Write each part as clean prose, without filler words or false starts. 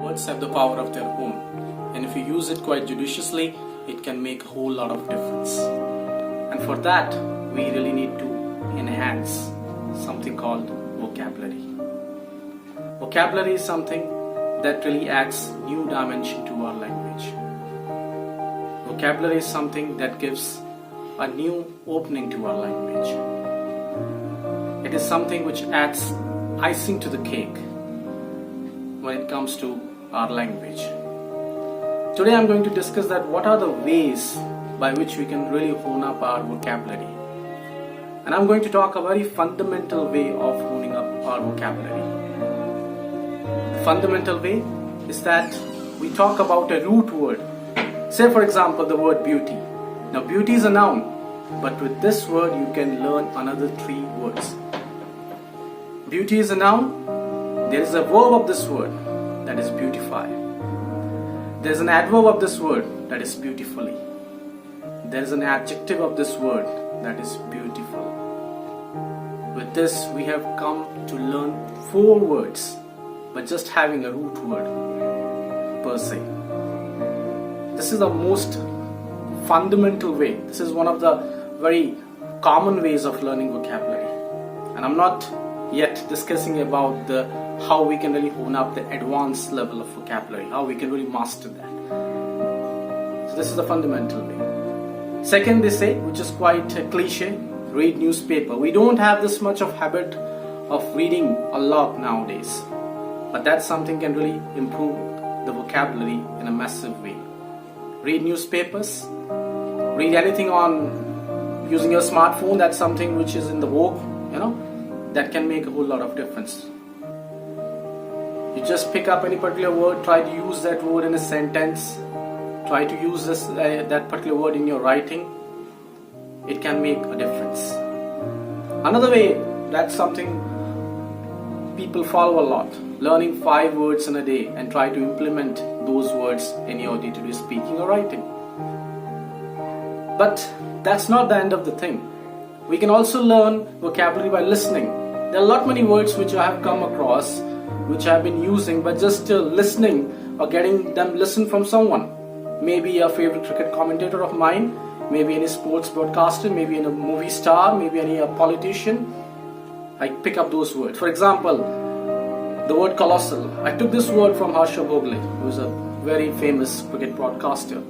words have the power of their own, and if you use it quite judiciously, it can make a whole lot of difference. And for that, we really need to enhance something called vocabulary. Vocabulary is something that really adds new dimension to our language. Vocabulary is something that gives a new opening to our language. It is something which adds icing to the cake when it comes to our language. Today I'm going to discuss that what are the ways by which we can really hone up our vocabulary. And I'm going to talk a very fundamental way of honing up our vocabulary. The fundamental way is that we talk about a root word. Say for example the word beauty. Now beauty is a noun, but with this word you can learn another 3 words. Beauty is a noun. There is a verb of this word, that is beautify. There is an adverb of this word, that is beautifully. There is an adjective of this word, that is beautiful. With this we have come to learn 4 words, but just having a root word per se. This is the most fundamental way. This is one of the very common ways of learning vocabulary. And I'm not yet discussing about how we can really hone up the advanced level of vocabulary, how we can really master that. So this is the fundamental way. Second, they say, which is quite a cliche, read newspaper. We don't have this much of habit of reading a lot nowadays, but that's something can really improve the vocabulary in a massive way. Read newspapers, read anything on using your smartphone. That's something which is in the vogue, that can make a whole lot of difference. You just pick up any particular word, try to use that word in a sentence, try to use that particular word in your writing. It can make a difference. Another way, that's something people follow a lot, learning 5 words in a day and try to implement those words in your day-to-day speaking or writing. But that's not the end of the thing. We can also learn vocabulary by listening. There are a lot many words which I have come across, which I have been using, but just listening or getting them listen from someone. Maybe a favorite cricket commentator of mine, maybe any sports broadcaster, maybe any movie star, maybe any politician. I pick up those words. For example, the word colossal. I took this word from Harsha Bhogle, who is a very famous cricket broadcaster.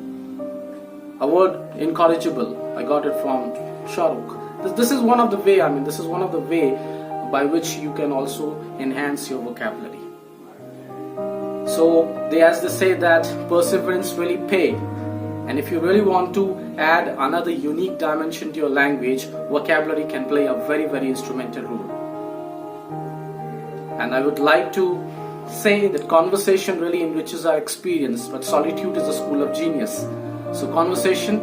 A word incorrigible. I got it from Shah Rukh. This is one of the way. This is one of the way by which you can also enhance your vocabulary. So as they say that perseverance really pay, and if you really want to add another unique dimension to your language, vocabulary can play a very, very instrumental role. And I would like to say that conversation really enriches our experience, but solitude is the school of genius. So conversation,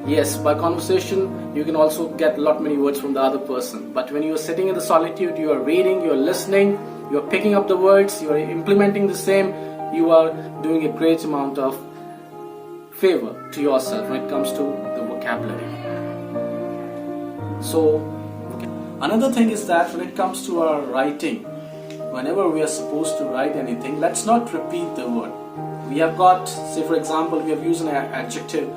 yes, by conversation you can also get a lot many words from the other person. But when you are sitting in the solitude, you are reading, you are listening, you are picking up the words, you are implementing the same, you are doing a great amount of favor to yourself when it comes to the vocabulary. So another thing is that when it comes to our writing, whenever we are supposed to write anything, let's not repeat the word. We have got, say for example, we have used an adjective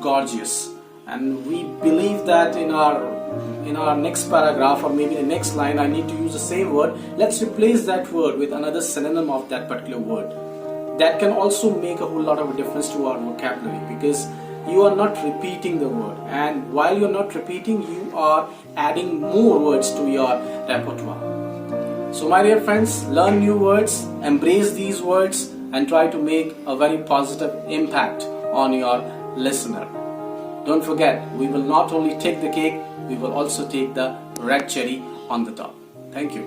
gorgeous, and we believe that in our next paragraph or maybe the next line I need to use the same word. Let's replace that word with another synonym of that particular word. That can also make a whole lot of a difference to our vocabulary, because you are not repeating the word, and while you are not repeating, you are adding more words to your repertoire. So my dear friends, learn new words, embrace these words, and try to make a very positive impact on your listener. Don't forget, we will not only take the cake, we will also take the red cherry on the top. Thank you.